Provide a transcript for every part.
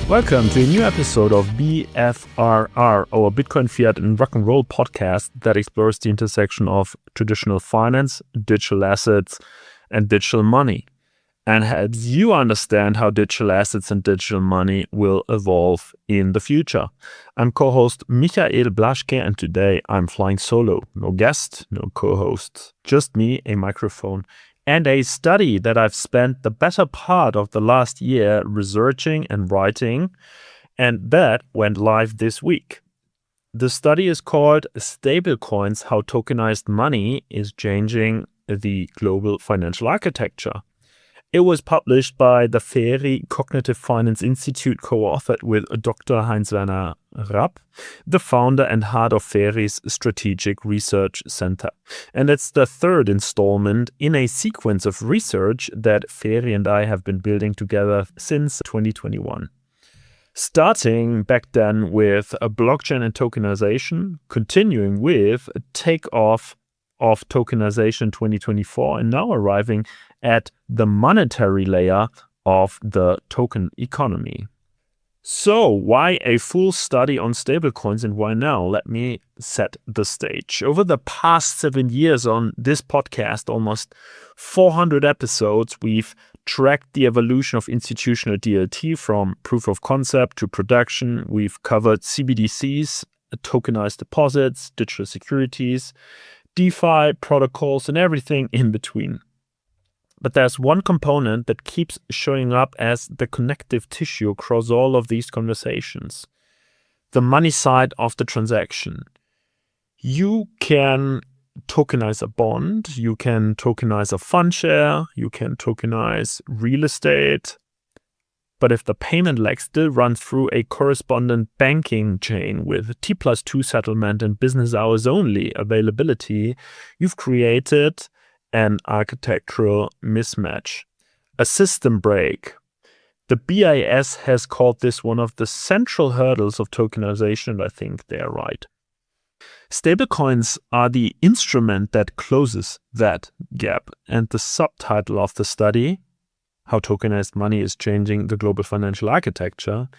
Welcome to a new episode of BFRR, our Bitcoin, Fiat, and Rock and Roll podcast that explores the intersection of traditional finance, digital assets, and digital money, and helps you understand how digital assets and digital money will evolve in the future. I'm co-host Michael Blaschke, and today I'm flying solo. No guest, no co-host, just me, a microphone, and a study that I've spent the better part of the last year researching and writing, and that went live this week. The study is called Stablecoins, How Tokenized Money is Changing the Global Financial Architecture. It was published by the FERI Cognitive Finance Institute, co-authored with Dr. Heinz-Werner Rapp, the founder and heart of FERI's Strategic Research Center. And it's the third installment in a sequence of research that FERI and I have been building together since 2021. Starting back then with a blockchain and tokenization, continuing with a takeoff of tokenization 2024, and now arriving at the monetary layer of the token economy. So why a full study on stablecoins and why now? Let me set the stage. Over the past 7 years on this podcast, almost 400 episodes, we've tracked the evolution of institutional DLT from proof of concept to production. We've covered CBDCs, tokenized deposits, digital securities, DeFi protocols, and everything in between. But there's one component that keeps showing up as the connective tissue across all of these conversations: the money side of the transaction. You can tokenize a bond, you can tokenize a fund share, you can tokenize real estate. But if the payment leg still runs through a correspondent banking chain with T+2 settlement and business hours only availability, you've created an architectural mismatch, a system break. The BIS has called this one of the central hurdles of tokenization, and I think they're right. Stablecoins are the instrument that closes that gap, and the subtitle of the study, How Tokenized Money is Changing the Global Financial Architecture,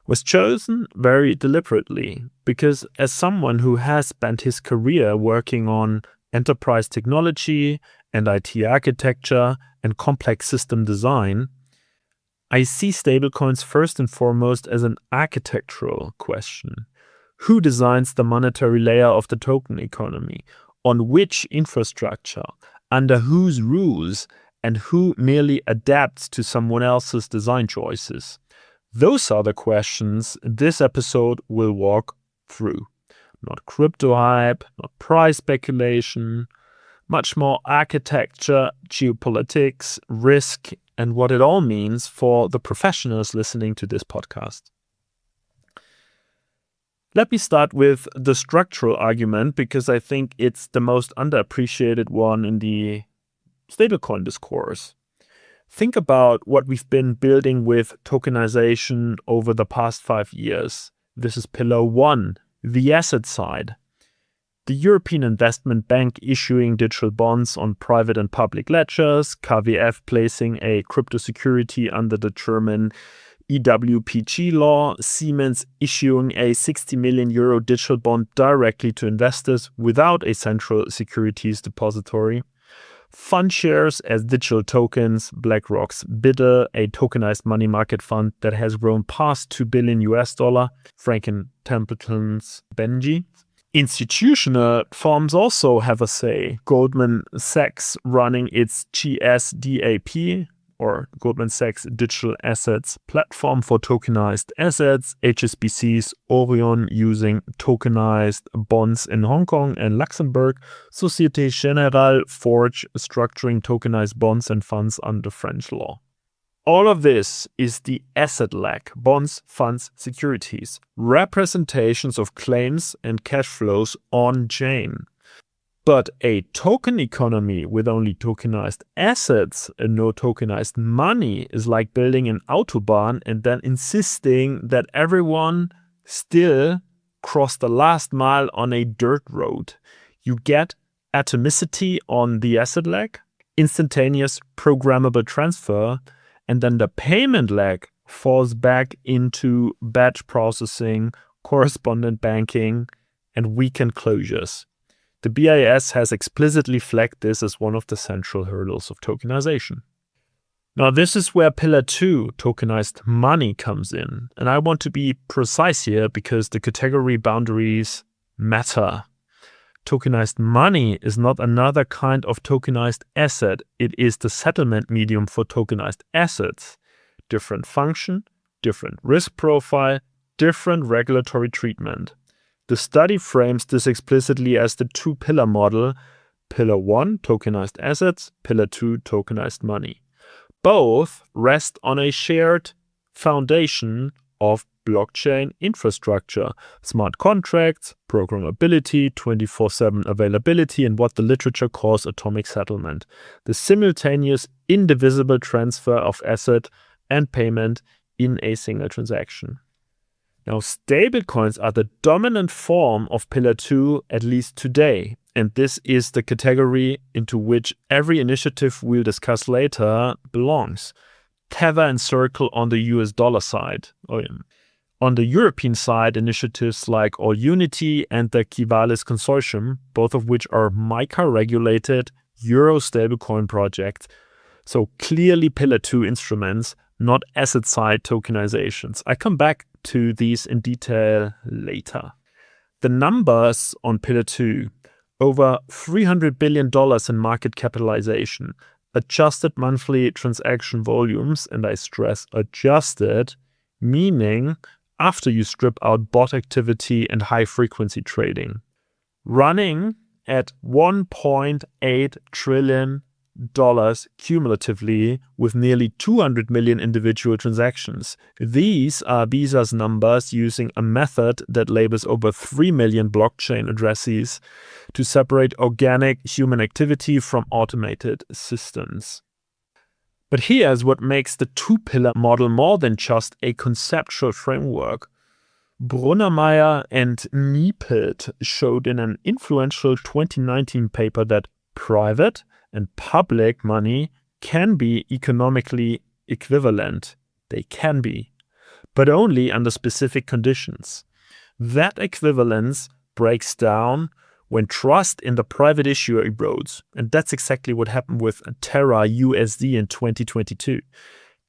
was chosen very deliberately because, as someone who has spent his career working on enterprise technology and IT architecture and complex system design, I see stablecoins first and foremost as an architectural question. Who designs the monetary layer of the token economy? On which infrastructure? Under whose rules? And who merely adapts to someone else's design choices? Those are the questions this episode will walk through. Not crypto hype, not price speculation, much more architecture, geopolitics, risk, and what it all means for the professionals listening to this podcast. Let me start with the structural argument because I think it's the most underappreciated one in the stablecoin discourse. Think about what we've been building with tokenization over the past 5 years. This is pillar 1, the asset side. The European Investment Bank issuing digital bonds on private and public ledgers, KWF placing a crypto security under the German EWPG law, Siemens issuing a 60 million euro digital bond directly to investors without a central securities depository. Fund shares as digital tokens, BlackRock's Bidder, a tokenized money market fund that has grown past $2 billion, Franklin Templeton's Benji. Institutional firms also have a say. Goldman Sachs running its GSDAP, or Goldman Sachs Digital Assets Platform for Tokenized Assets, HSBC's Orion using tokenized bonds in Hong Kong and Luxembourg, Societe Generale Forge structuring tokenized bonds and funds under French law. All of this is the asset leg, bonds, funds, securities, representations of claims and cash flows on-chain. But a token economy with only tokenized assets and no tokenized money is like building an autobahn and then insisting that everyone still cross the last mile on a dirt road. You get atomicity on the asset leg, instantaneous programmable transfer, and then the payment leg falls back into batch processing, correspondent banking, and weekend closures. The BIS has explicitly flagged this as one of the central hurdles of tokenization. Now, this is where Pillar 2, tokenized money, comes in. And I want to be precise here because the category boundaries matter. Tokenized money is not another kind of tokenized asset. It is the settlement medium for tokenized assets. Different function, different risk profile, different regulatory treatment. The study frames this explicitly as the two-pillar model. Pillar 1, tokenized assets. Pillar 2, tokenized money. Both rest on a shared foundation of blockchain infrastructure, smart contracts, programmability, 24/7 availability, and what the literature calls atomic settlement, the simultaneous indivisible transfer of asset and payment in a single transaction. Now, stablecoins are the dominant form of Pillar 2, at least today, and this is the category into which every initiative we'll discuss later belongs. Tether and Circle on the US dollar side. On the European side, initiatives like All Unity and the Kivalis Consortium, both of which are MiCAR regulated Euro stablecoin projects. So clearly Pillar 2 instruments, not asset side tokenizations. I come back to these in detail later. The numbers on Pillar 2, over $300 billion in market capitalization, adjusted monthly transaction volumes, and I stress adjusted, meaning after you strip out bot activity and high-frequency trading, running at $1.8 trillion cumulatively with nearly 200 million individual transactions. These are Visa's numbers using a method that labels over 3 million blockchain addresses to separate organic human activity from automated systems. But here's what makes the two-pillar model more than just a conceptual framework. Brunnermeier and Niepelt showed in an influential 2019 paper that private and public money can be economically equivalent. They can be, but only under specific conditions. That equivalence breaks down when trust in the private issuer erodes, and that's exactly what happened with Terra USD in 2022.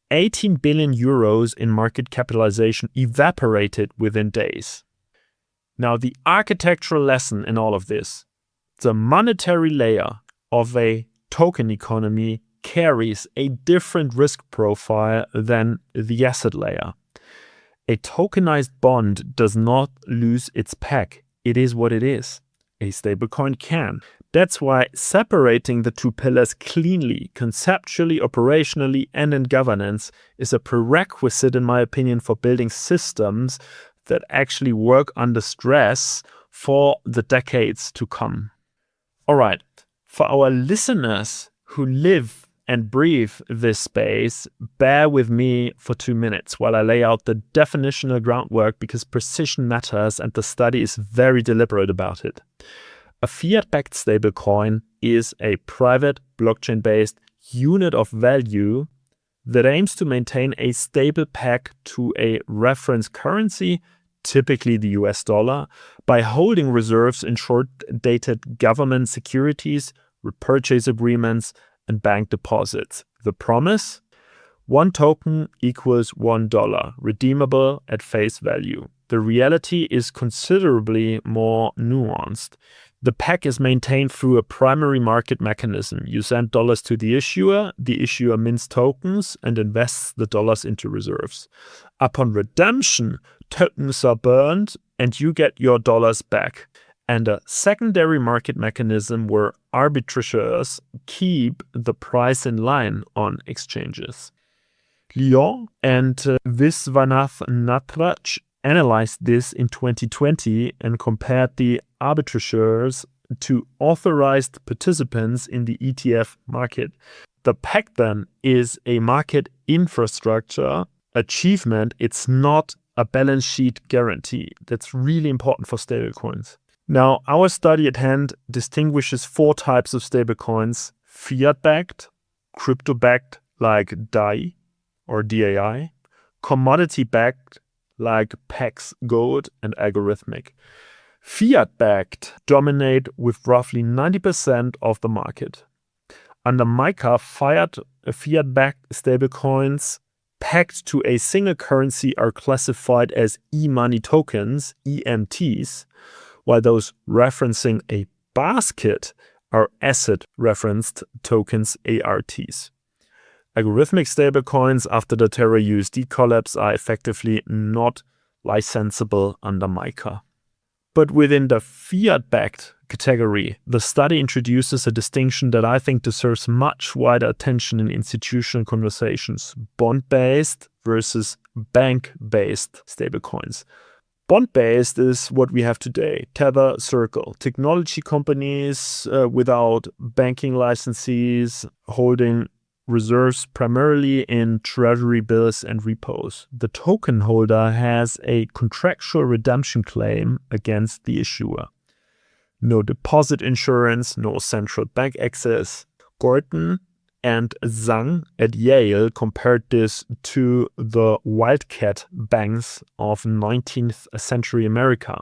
18 billion euros in market capitalization evaporated within days. Now, the architectural lesson in all of this, the monetary layer of a token economy carries a different risk profile than the asset layer. A tokenized bond does not lose its peg. It is what it is. A stablecoin can. That's why separating the two pillars cleanly, conceptually, operationally, and in governance is a prerequisite, in my opinion, for building systems that actually work under stress for the decades to come. All right. For our listeners who live and breathe this space, bear with me for 2 minutes while I lay out the definitional groundwork, because precision matters and the study is very deliberate about it. A fiat-backed stablecoin is a private blockchain-based unit of value that aims to maintain a stable peg to a reference currency, typically the US dollar, by holding reserves in short-dated government securities, repurchase agreements, and bank deposits. The promise? 1 token equals $1, redeemable at face value. The reality is considerably more nuanced. The peg is maintained through a primary market mechanism. You send dollars to the issuer mints tokens and invests the dollars into reserves. Upon redemption, tokens are burned and you get your dollars back. And a secondary market mechanism where arbitrageurs keep the price in line on exchanges. Lyon and Viswanath Natraj analyzed this in 2020 and compared the arbitrageurs to authorized participants in the ETF market. The peg then is a market infrastructure achievement. It's not a balance sheet guarantee. That's really important for stablecoins. Now, our study at hand distinguishes 4 types of stablecoins: fiat-backed, crypto-backed like DAI or DAI, commodity-backed like PEX, gold, and algorithmic. Fiat-backed dominate with roughly 90% of the market. Under MiCAR, fiat-backed stablecoins pegged to a single currency are classified as e-money tokens, EMTs, while those referencing a basket are asset-referenced tokens, ARTs. Algorithmic stablecoins after the Terra USD collapse are effectively not licensable under MiCAR. But within the fiat-backed category, the study introduces a distinction that I think deserves much wider attention in institutional conversations: bond-based versus bank-based stablecoins. Bond-based is what we have today: Tether, Circle, technology companies without banking licenses holding reserves primarily in treasury bills and repos. The token holder has a contractual redemption claim against the issuer. No deposit insurance, no central bank access. Gorton and Zhang at Yale compared this to the wildcat banks of 19th century America.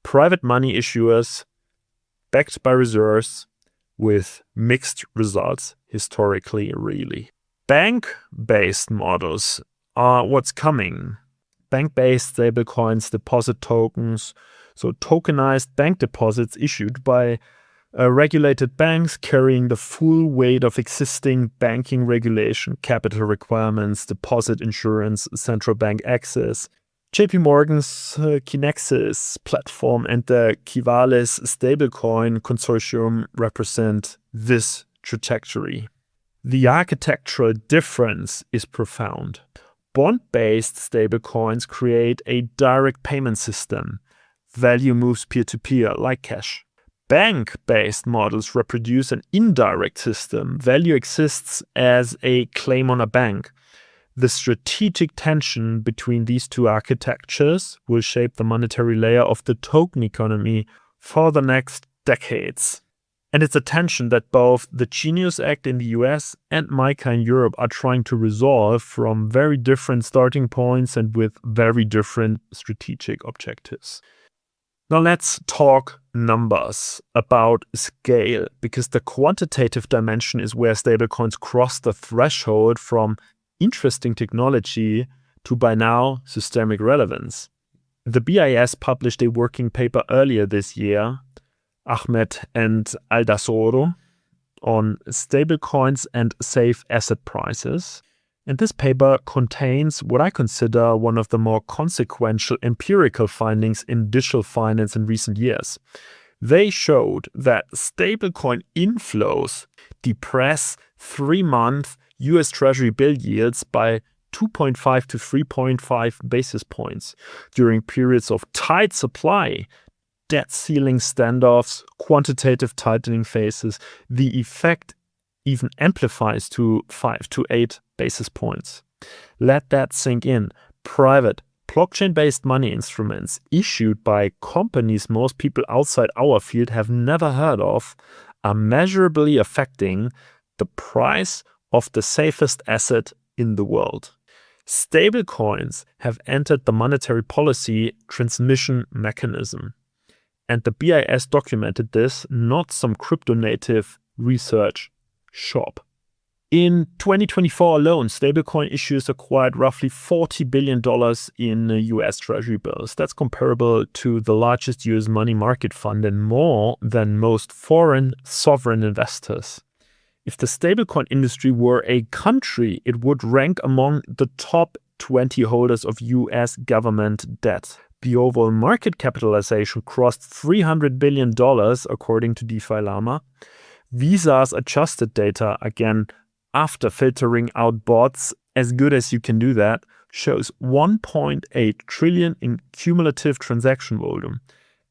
Private money issuers backed by reserves with mixed results historically, really. Bank-based models are what's coming. Bank-based stablecoins, deposit tokens, so tokenized bank deposits issued by regulated banks carrying the full weight of existing banking regulation, capital requirements, deposit insurance, central bank access. JP Morgan's Kinexys platform and the Kivalis stablecoin consortium represent this trajectory. The architectural difference is profound. Bond-based stablecoins create a direct payment system. Value moves peer-to-peer like cash. Bank-based models reproduce an indirect system. Value exists as a claim on a bank. The strategic tension between these two architectures will shape the monetary layer of the token economy for the next decades. And it's a tension that both the Genius Act in the US and MiCAR in Europe are trying to resolve from very different starting points and with very different strategic objectives. Now let's talk numbers about scale, because the quantitative dimension is where stablecoins cross the threshold from interesting technology to by now systemic relevance. The BIS published a working paper earlier this year, Ahmed and Aldasoro, on stablecoins and safe asset prices. And this paper contains what I consider one of the more consequential empirical findings in digital finance in recent years. They showed that stablecoin inflows depress 3-month US Treasury bill yields by 2.5 to 3.5 basis points during periods of tight supply, debt ceiling standoffs, quantitative tightening phases. The effect even amplifies to 5 to 8 basis points. Let that sink in. Private, blockchain-based money instruments issued by companies most people outside our field have never heard of are measurably affecting the price of the safest asset in the world. Stablecoins have entered the monetary policy transmission mechanism. And the BIS documented this, not some crypto-native research shop. In 2024 alone, stablecoin issuers acquired roughly $40 billion in US Treasury bills. That's comparable to the largest US money market fund and more than most foreign sovereign investors. If the stablecoin industry were a country, it would rank among the top 20 holders of US government debt. The overall market capitalization crossed $300 billion, according to DeFi Llama. Visa's adjusted data, again, after filtering out bots, as good as you can do that, shows 1.8 trillion in cumulative transaction volume,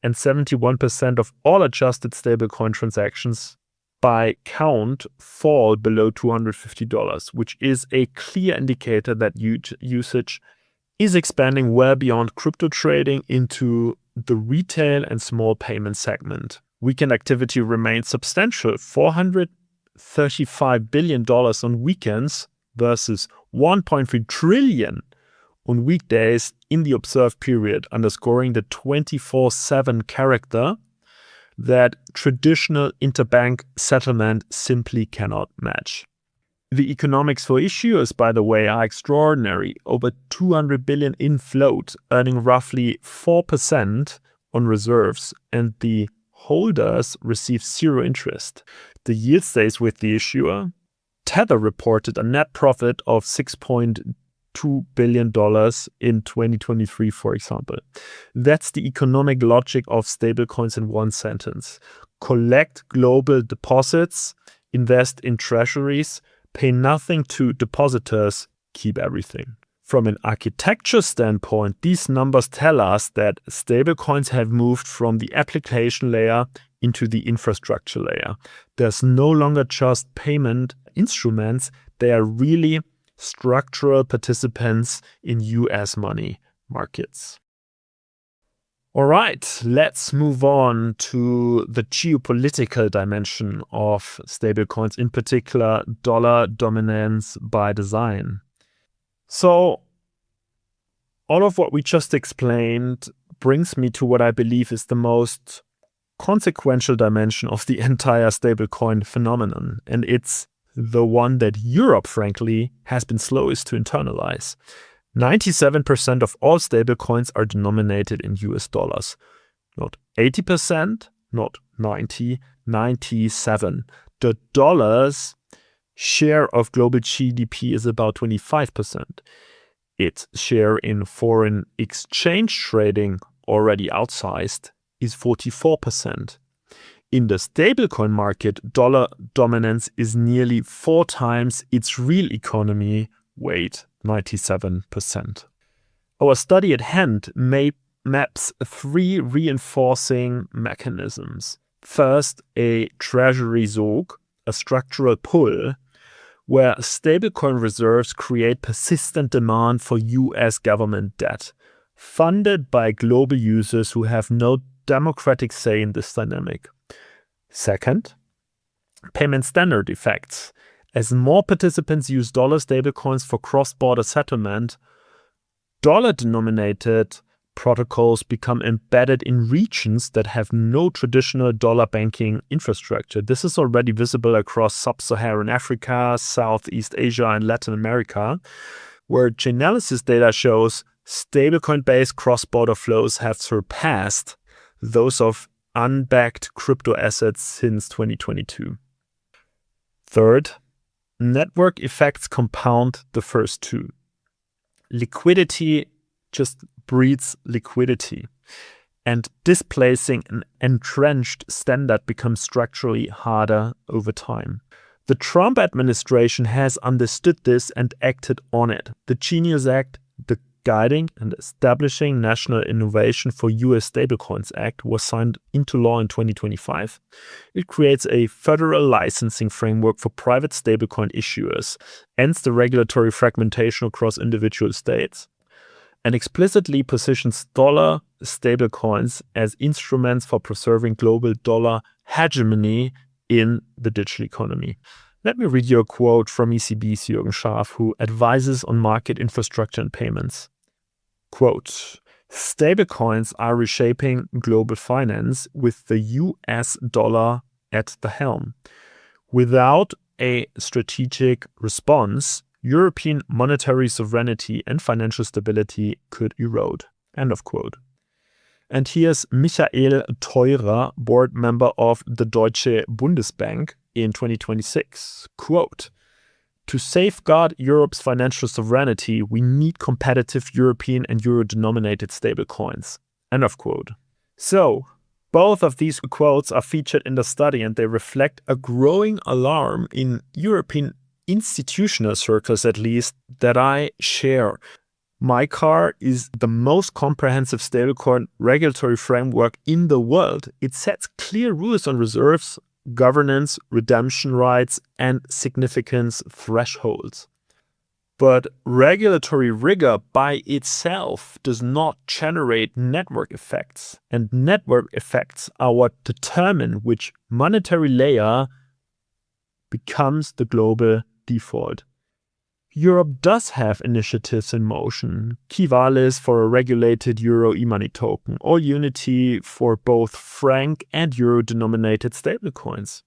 and 71% of all adjusted stablecoin transactions by count fall below $250, which is a clear indicator that usage is expanding well beyond crypto trading into the retail and small payment segment. Weekend activity remains substantial, $435 billion on weekends versus $1.3 trillion on weekdays in the observed period, underscoring the 24/7 character that traditional interbank settlement simply cannot match. The economics for issuers, by the way, are extraordinary. Over 200 billion in float, earning roughly 4% on reserves, and the holders receive zero interest. The yield stays with the issuer. Tether reported a net profit of $6.2 billion in 2023, for example. That's the economic logic of stablecoins in one sentence. Collect global deposits, invest in treasuries, pay nothing to depositors, keep everything. From an architecture standpoint, these numbers tell us that stablecoins have moved from the application layer into the infrastructure layer. There's no longer just payment instruments, they are really structural participants in US money markets. All right, let's move on to the geopolitical dimension of stablecoins, in particular dollar dominance by design. So all of what we just explained brings me to what I believe is the most consequential dimension of the entire stablecoin phenomenon, and it's the one that Europe, frankly, has been slowest to internalize. 97% of all stablecoins are denominated in US dollars. Not 80%, not 90, 97. The dollar's share of global GDP is about 25%. Its share in foreign exchange trading, already outsized, is 44%. In the stablecoin market, dollar dominance is nearly 4 times its real economy weight, 97%. Our study at hand maps 3 reinforcing mechanisms. First, a treasury zog, a structural pull, where stablecoin reserves create persistent demand for US government debt, funded by global users who have no democratic say in this dynamic. Second, payment standard effects. As more participants use dollar stablecoins for cross-border settlement, dollar-denominated protocols become embedded in regions that have no traditional dollar banking infrastructure. This is already visible across sub-Saharan Africa, Southeast Asia, and Latin America, where Chainalysis data shows stablecoin-based cross-border flows have surpassed those of unbacked crypto assets since 2022. Third, network effects compound the first two. Liquidity just breeds liquidity, and displacing an entrenched standard becomes structurally harder over time. The Trump administration has understood this and acted on it. The Genius Act, the Guiding and Establishing National Innovation for US Stablecoins Act, was signed into law in 2025. It creates a federal licensing framework for private stablecoin issuers, ends the regulatory fragmentation across individual states, and explicitly positions dollar stablecoins as instruments for preserving global dollar hegemony in the digital economy. Let me read you a quote from ECB's Jürgen Scharf, who advises on market infrastructure and payments. Quote, stablecoins are reshaping global finance with the US dollar at the helm. Without a strategic response, European monetary sovereignty and financial stability could erode. End of quote. And here's Michael Theurer, board member of the Deutsche Bundesbank in 2026. Quote, to safeguard Europe's financial sovereignty, we need competitive European and euro-denominated stablecoins. End of quote. So, both of these quotes are featured in the study, and they reflect a growing alarm in European institutional circles, at least, that I share. MiCAR is the most comprehensive stablecoin regulatory framework in the world. It sets clear rules on reserves, governance, redemption rights, and significance thresholds. But regulatory rigor by itself does not generate network effects, and network effects are what determine which monetary layer becomes the global default. Europe does have initiatives in motion. Kivalis for a regulated euro e-money token, or Unity for both franc and euro-denominated stablecoins.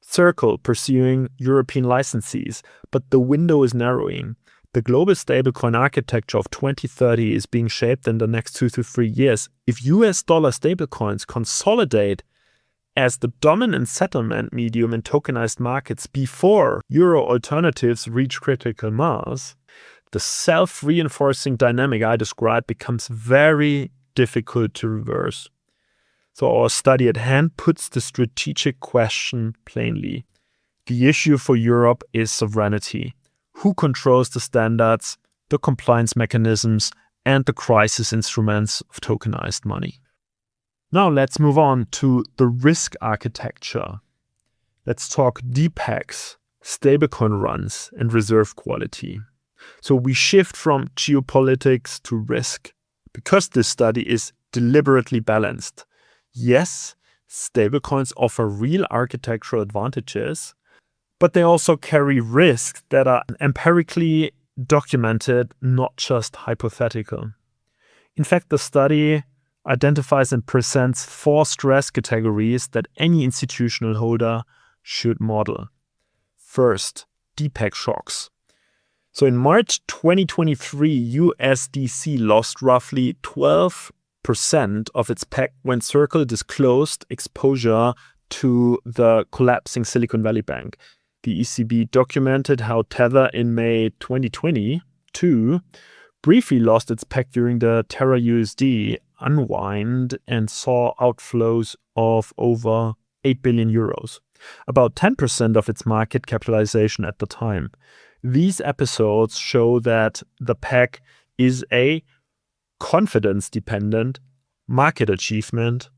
Circle pursuing European licensees, but the window is narrowing. The global stablecoin architecture of 2030 is being shaped in the next 2 to 3 years. If US dollar stablecoins consolidate as the dominant settlement medium in tokenized markets before euro alternatives reach critical mass, the self-reinforcing dynamic I described becomes very difficult to reverse. So our study at hand puts the strategic question plainly. The issue for Europe is sovereignty. Who controls the standards, the compliance mechanisms, and the crisis instruments of tokenized money? Now let's move on to the risk architecture. Let's talk DPEX, stablecoin runs, and reserve quality. So we shift from geopolitics to risk because this study is deliberately balanced. Yes, stablecoins offer real architectural advantages, but they also carry risks that are empirically documented, not just hypothetical. In fact, the study identifies and presents 4 stress categories that any institutional holder should model. First, DPEG shocks. So in March 2023, USDC lost roughly 12% of its peg when Circle disclosed exposure to the collapsing Silicon Valley Bank. The ECB documented how Tether in May 2022 briefly lost its peg during the Terra USD unwind and saw outflows of over 8 billion euros, about 10% of its market capitalization at the time. These episodes show that the peg is a confidence-dependent market achievement,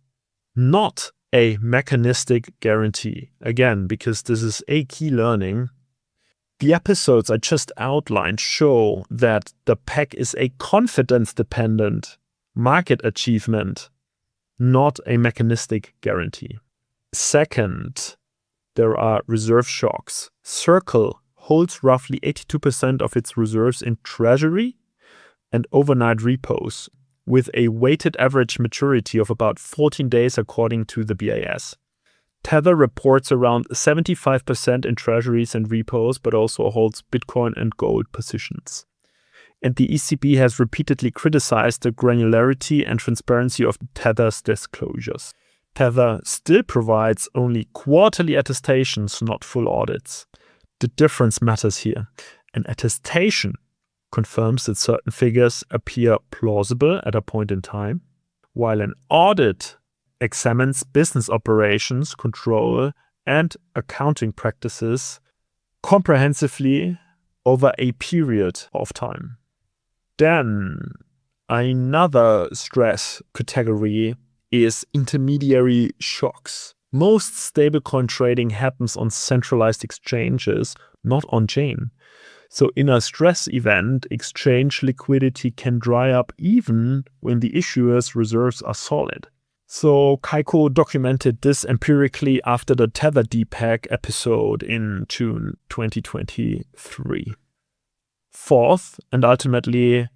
not a mechanistic guarantee. Again, because this is a key learning. The episodes I just outlined show that the peg is a confidence-dependent market achievement, not a mechanistic guarantee. Second, there are reserve shocks. Circle holds roughly 82% of its reserves in treasury and overnight repos, with a weighted average maturity of about 14 days according to the BIS. Tether reports around 75% in treasuries and repos, but also holds Bitcoin and gold positions. And the ECB has repeatedly criticized the granularity and transparency of Tether's disclosures. Tether still provides only quarterly attestations, not full audits. The difference matters here. An attestation confirms that certain figures appear plausible at a point in time, while an audit examines business operations, control, and accounting practices comprehensively over a period of time. Then, another stress category is intermediary shocks. Most stablecoin trading happens on centralized exchanges, not on-chain. So in a stress event, exchange liquidity can dry up even when the issuer's reserves are solid. So Kaiko documented this empirically after the Tether DPEG episode in June 2023. Fourth, and ultimately,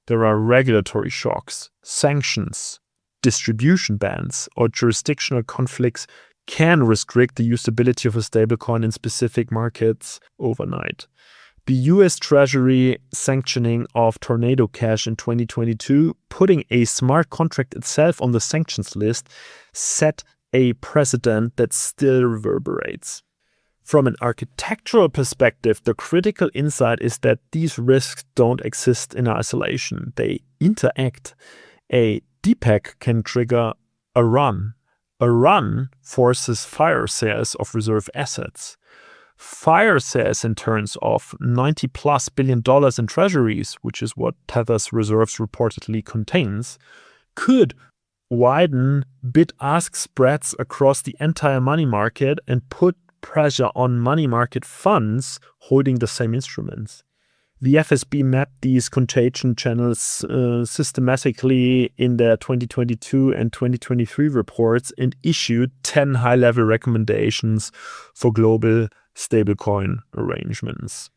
there are regulatory shocks, sanctions, distribution bans, or jurisdictional conflicts can restrict the usability of a stablecoin in specific markets overnight. The US Treasury sanctioning of Tornado Cash in 2022, putting a smart contract itself on the sanctions list, set a precedent that still reverberates. From an architectural perspective, the critical insight is that these risks don't exist in isolation. They interact. A DPEG can trigger a run. A run forces fire sales of reserve assets. Fire sales in terms of $90+ billion in treasuries, which is what Tether's reserves reportedly contains, could widen bid-ask spreads across the entire money market and put pressure on money market funds holding the same instruments. The FSB mapped these contagion channels systematically in their 2022 and 2023 reports and issued 10 high-level recommendations for global stablecoin arrangements.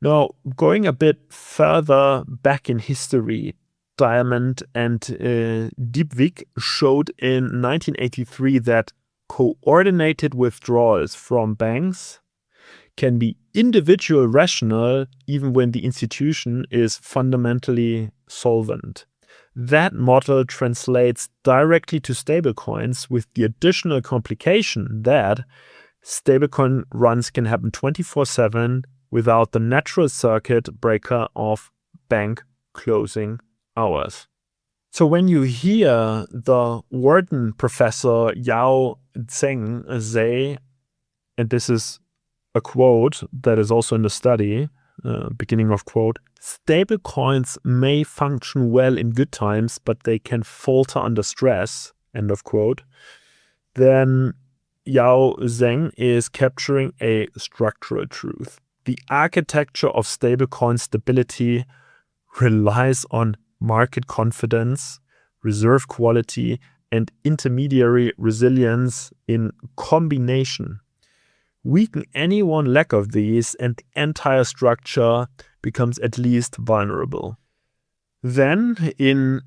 Now, going a bit further back in history, Diamond and Dybvig showed in 1983 that coordinated withdrawals from banks can be individual rational even when the institution is fundamentally solvent. That model translates directly to stablecoins with the additional complication that stablecoin runs can happen 24/7 without the natural circuit breaker of bank closing hours. So when you hear the Wharton professor Yao Zheng say, and this is a quote that is also in the study, beginning of quote, stablecoins may function well in good times, but they can falter under stress, end of quote, then Yao Zheng is capturing a structural truth. The architecture of stablecoin stability relies on market confidence, reserve quality, and intermediary resilience in combination. Weaken any one lack of these and the entire structure becomes at least vulnerable. Then, in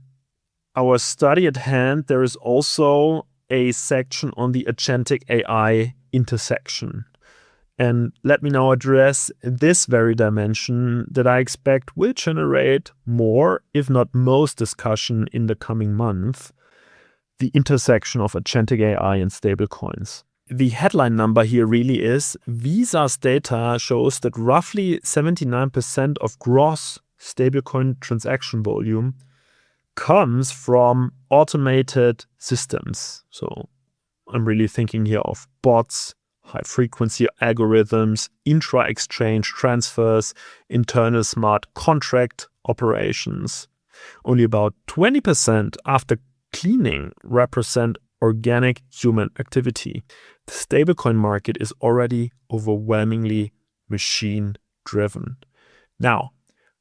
our study at hand, there is also a section on the agentic AI intersection. And let me now address this very dimension that I expect will generate more, if not most, discussion in the coming month, the intersection of agentic AI and stablecoins. The headline number here really is Visa's data shows that roughly 79% of gross stablecoin transaction volume comes from automated systems. So I'm really thinking here of bots, high-frequency algorithms, intra-exchange transfers, internal smart contract operations. Only about 20% after cleaning represent organic human activity. The stablecoin market is already overwhelmingly machine-driven. Now,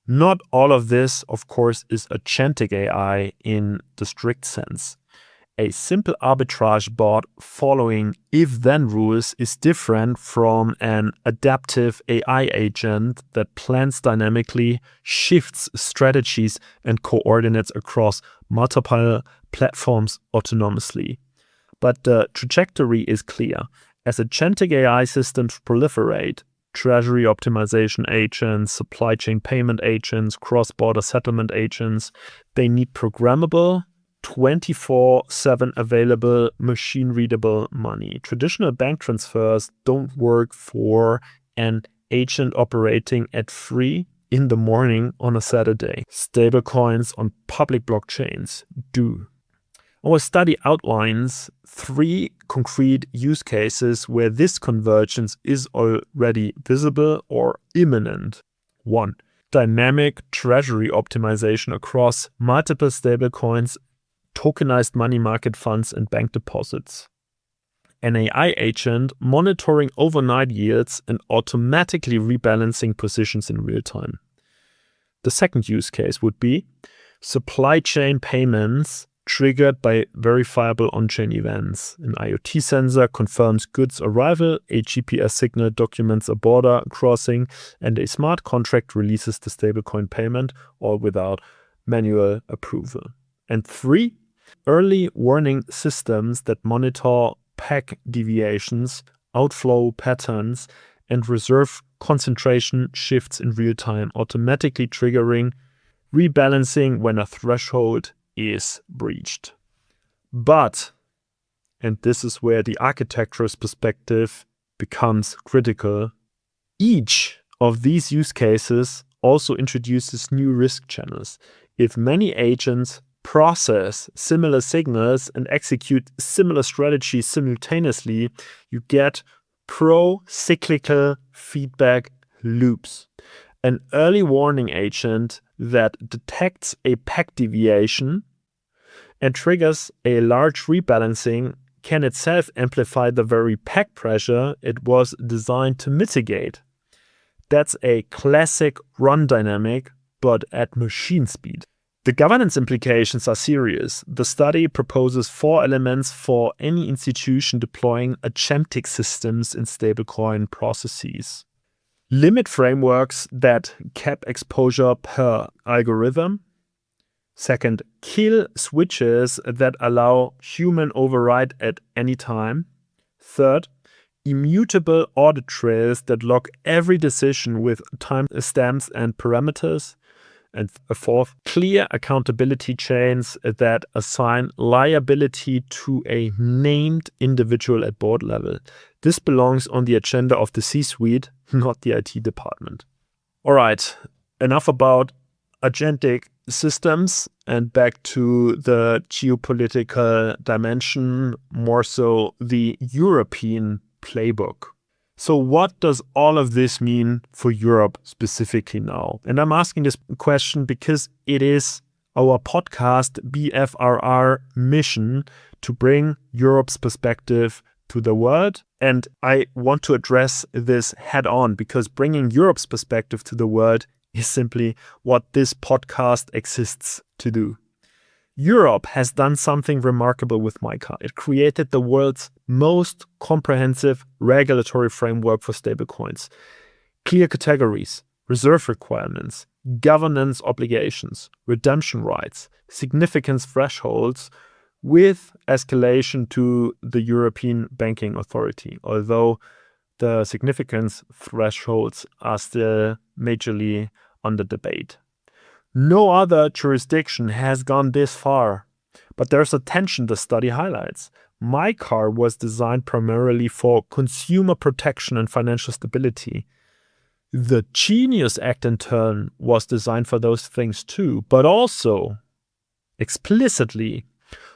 not all of this, of course, is agentic AI in the strict sense. A simple arbitrage bot following if-then rules is different from an adaptive AI agent that plans dynamically, shifts strategies and coordinates across multiple platforms autonomously. But the trajectory is clear. As agentic AI systems proliferate, treasury optimization agents, supply chain payment agents, cross-border settlement agents, they need programmable, 24/7 available, machine-readable money. Traditional bank transfers don't work for an agent operating at 3 in the morning on a Saturday. Stablecoins on public blockchains do. Our study outlines 3 concrete use cases where this convergence is already visible or imminent. 1. Dynamic treasury optimization across multiple stablecoins, tokenized money market funds, and bank deposits. An AI agent monitoring overnight yields and automatically rebalancing positions in real time. The second use case would be supply chain payments triggered by verifiable on-chain events. An IoT sensor confirms goods arrival, a GPS signal documents a border crossing, and a smart contract releases the stablecoin payment, all without manual approval. And 3, early warning systems that monitor peg deviations, outflow patterns, and reserve concentration shifts in real time, automatically triggering rebalancing when a threshold is breached. But, and this is where the architecture's perspective becomes critical, each of these use cases also introduces new risk channels. If many agents process similar signals and execute similar strategies simultaneously, you get pro-cyclical feedback loops. An early warning agent that detects a peg deviation and triggers a large rebalancing can itself amplify the very peg pressure it was designed to mitigate. That's a classic run dynamic, but at machine speed. The governance implications are serious. The study proposes 4 elements for any institution deploying agentic systems in stablecoin processes. limit frameworks that cap exposure per algorithm. Second, kill switches that allow human override at any time. Third, immutable audit trails that log every decision with timestamps and parameters. And fourth, clear accountability chains that assign liability to a named individual at board level. This belongs on the agenda of the C-suite, not the IT department. All right, enough about agentic systems and back to the geopolitical dimension, more so the European playbook. So what does all of this mean for Europe specifically now? And I'm asking this question because it is our podcast BFRR mission to bring Europe's perspective to the world. And I want to address this head on because bringing Europe's perspective to the world is simply what this podcast exists to do. Europe has done something remarkable with MiCAR. It created the world's most comprehensive regulatory framework for stablecoins. Clear categories, reserve requirements, governance obligations, redemption rights, significance thresholds, with escalation to the European Banking Authority, although the significance thresholds are still majorly under debate. No other jurisdiction has gone this far, but there's a tension the study highlights. MiCAR was designed primarily for consumer protection and financial stability. The Genius Act, in turn, was designed for those things too, but also explicitly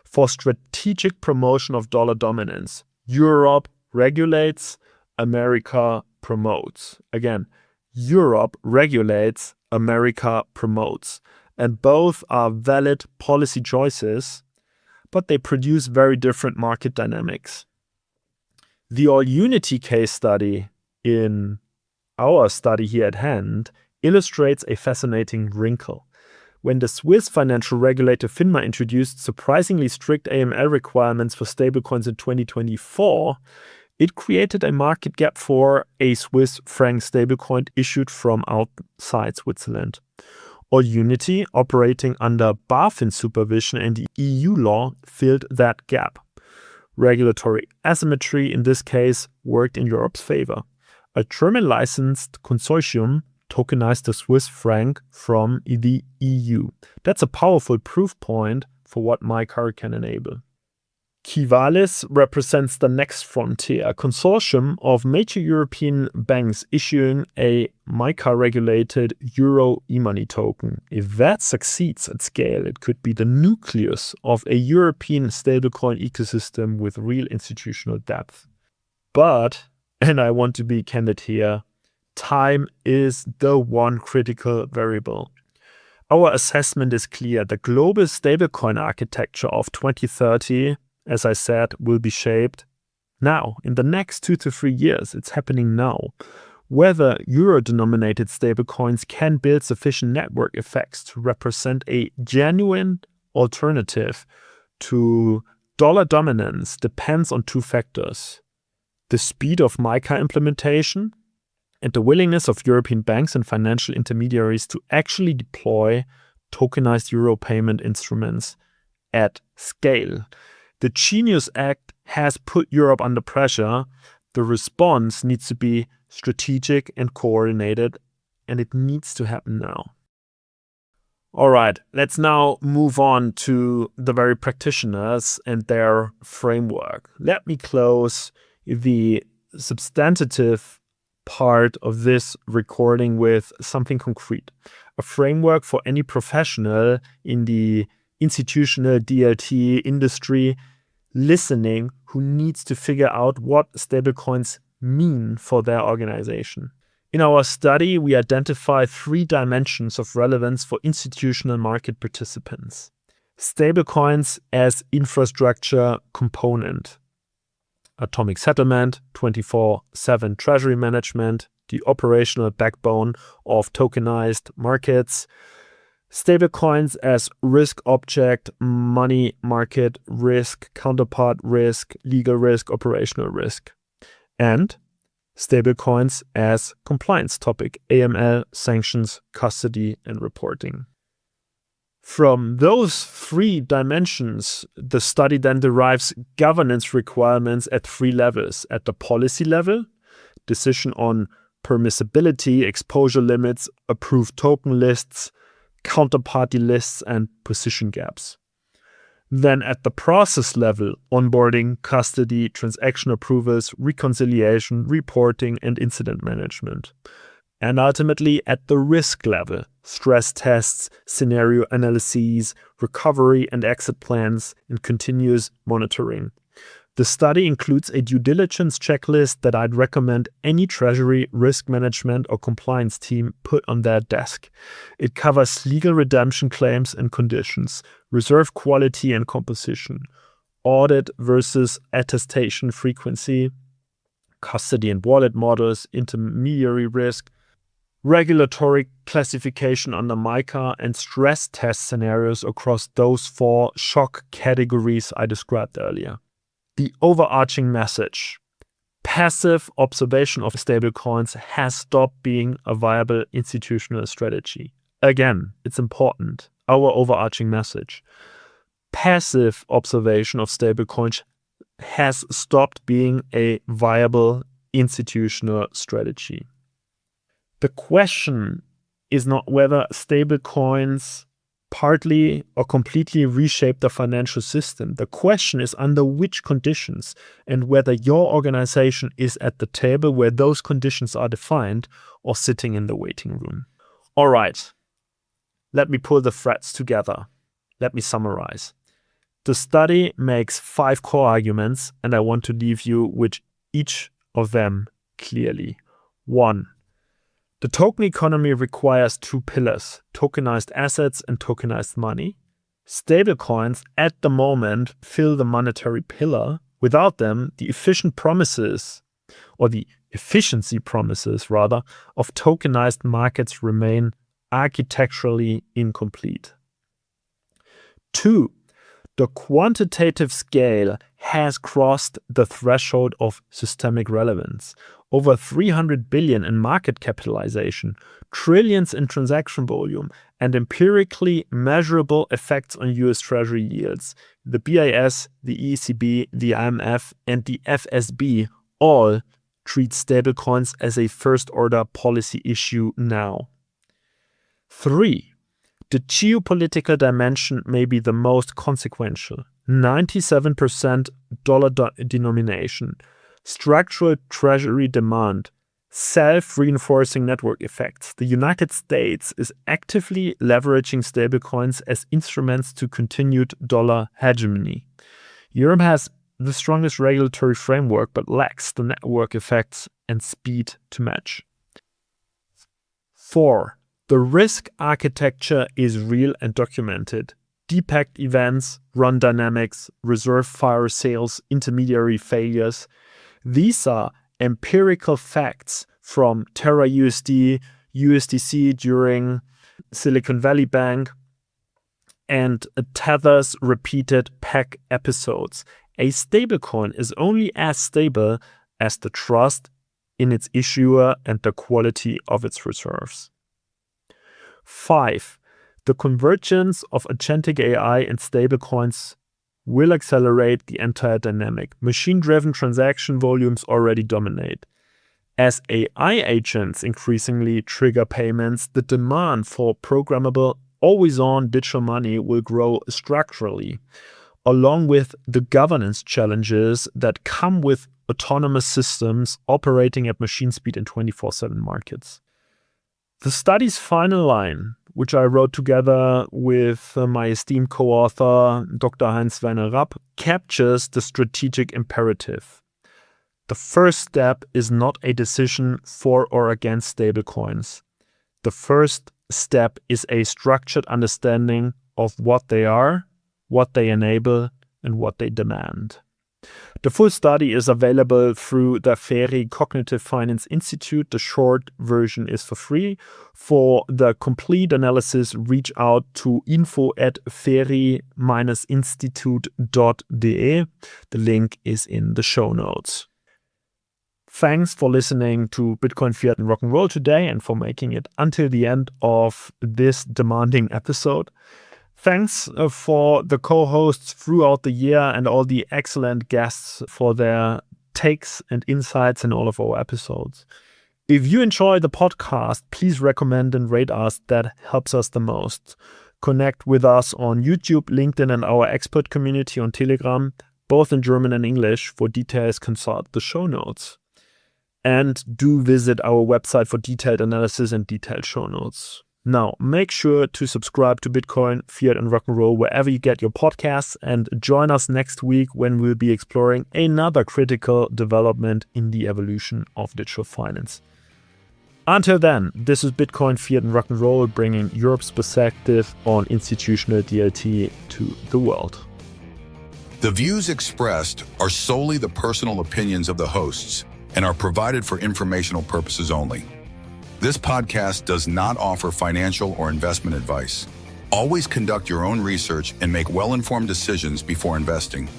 for strategic promotion of dollar dominance. Europe regulates, America promotes. Again, Europe regulates, America promotes. And both are valid policy choices, but they produce very different market dynamics. The All-Unity case study in our study here at hand illustrates a fascinating wrinkle. When the Swiss financial regulator FINMA introduced surprisingly strict AML requirements for stablecoins in 2024, it created a market gap for a Swiss franc stablecoin issued from outside Switzerland. All-Unity, operating under BaFin supervision and the EU law, filled that gap. Regulatory asymmetry in this case worked in Europe's favor. A German-licensed consortium tokenized the Swiss franc from the EU. That's a powerful proof point for what MiCAR can enable. Kivalis represents the next frontier, a consortium of major European banks issuing a MiCAR-regulated Euro e-money token. If that succeeds at scale, it could be the nucleus of a European stablecoin ecosystem with real institutional depth. But, and I want to be candid here, time is the one critical variable. Our assessment is clear. The global stablecoin architecture of 2030, as I said, will be shaped now. In the next 2 to 3 years, it's happening now. Whether euro-denominated stablecoins can build sufficient network effects to represent a genuine alternative to dollar dominance depends on 2 factors: the speed of MiCAR implementation and the willingness of European banks and financial intermediaries to actually deploy tokenized euro payment instruments at scale. The Genius Act has put Europe under pressure. The response needs to be strategic and coordinated, and it needs to happen now. All right, let's now move on to the very practitioners and their framework. Let me close the substantive part of this recording with something concrete. A framework for any professional in the institutional DLT industry listening who needs to figure out what stablecoins mean for their organization. In our study, we identify 3 dimensions of relevance for institutional market participants. Stablecoins as infrastructure component. Atomic settlement, 24/7 treasury management, the operational backbone of tokenized markets. Stablecoins as risk object, money market risk, counterpart risk, legal risk, operational risk. And stablecoins as compliance topic, AML, sanctions, custody, and reporting. From those three dimensions, the study then derives governance requirements at three levels. At the policy level, decision on permissibility, exposure limits, approved token lists, counterparty lists, and position gaps. Then at the process level, onboarding, custody, transaction approvals, reconciliation, reporting, and incident management. And ultimately at the risk level, stress tests, scenario analyses, recovery and exit plans, and continuous monitoring. The study includes a due diligence checklist that I'd recommend any treasury, risk management, or compliance team put on their desk. It covers legal redemption claims and conditions, reserve quality and composition, audit versus attestation frequency, custody and wallet models, intermediary risk, regulatory classification under MiCAR, and stress test scenarios across those four shock categories I described earlier. The overarching message: passive observation of stablecoins has stopped being a viable institutional strategy. Again, it's important. Our overarching message: passive observation of stablecoins has stopped being a viable institutional strategy. The question is not whether stablecoins partly or completely reshape the financial system. The question is under which conditions, and whether your organization is at the table where those conditions are defined or sitting in the waiting room. All right, let me pull the threads together. Let me summarize. The study makes 5 core arguments, and I want to leave you with each of them clearly. 1. The token economy requires 2 pillars: tokenized assets and tokenized money. Stablecoins at the moment fill the monetary pillar. Without them, the efficiency promises of tokenized markets remain architecturally incomplete. 2. The quantitative scale has crossed the threshold of systemic relevance. Over 300 billion in market capitalization, trillions in transaction volume, and empirically measurable effects on US Treasury yields. The BIS, the ECB, the IMF, and the FSB all treat stablecoins as a first-order policy issue now. 3. The geopolitical dimension may be the most consequential. 97% dollar denomination, structural treasury demand, self-reinforcing network effects. The United States is actively leveraging stablecoins as instruments to continued dollar hegemony. Europe has the strongest regulatory framework but lacks the network effects and speed to match. 4. The risk architecture is real and documented. Depacked events, run dynamics, reserve fire sales, intermediary failures. These are empirical facts from Terra USD, USDC during Silicon Valley Bank, and Tether's repeated PEG episodes. A stablecoin is only as stable as the trust in its issuer and the quality of its reserves. 5. The convergence of agentic AI and stablecoins will accelerate the entire dynamic. Machine-driven transaction volumes already dominate. As AI agents increasingly trigger payments, the demand for programmable, always-on digital money will grow structurally, along with the governance challenges that come with autonomous systems operating at machine speed in 24/7 markets. The study's final line, which I wrote together with my esteemed co-author, Dr. Heinz-Werner Rapp, captures the strategic imperative. The first step is not a decision for or against stablecoins. The first step is a structured understanding of what they are, what they enable, and what they demand. The full study is available through the FERI Cognitive Finance Institute. The short version is for free. For the complete analysis, reach out to info@feri-institute.de. The link is in the show notes. Thanks for listening to Bitcoin, Fiat, and Rock and Roll today and for making it until the end of this demanding episode. Thanks for the co-hosts throughout the year and all the excellent guests for their takes and insights in all of our episodes. If you enjoy the podcast, please recommend and rate us. That helps us the most. Connect with us on YouTube, LinkedIn, and our expert community on Telegram, both in German and English. For details, consult the show notes. And do visit our website for detailed analysis and detailed show notes. Now, make sure to subscribe to Bitcoin, Fiat, and Rock and Roll wherever you get your podcasts, and join us next week when we'll be exploring another critical development in the evolution of digital finance. Until then, this is Bitcoin, Fiat, and Rock and Roll, bringing Europe's perspective on institutional DLT to the world. The views expressed are solely the personal opinions of the hosts and are provided for informational purposes only. This podcast does not offer financial or investment advice. Always conduct your own research and make well-informed decisions before investing.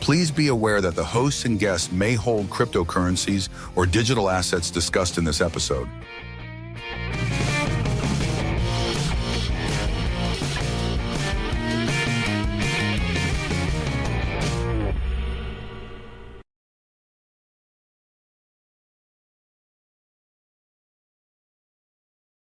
Please be aware that the hosts and guests may hold cryptocurrencies or digital assets discussed in this episode.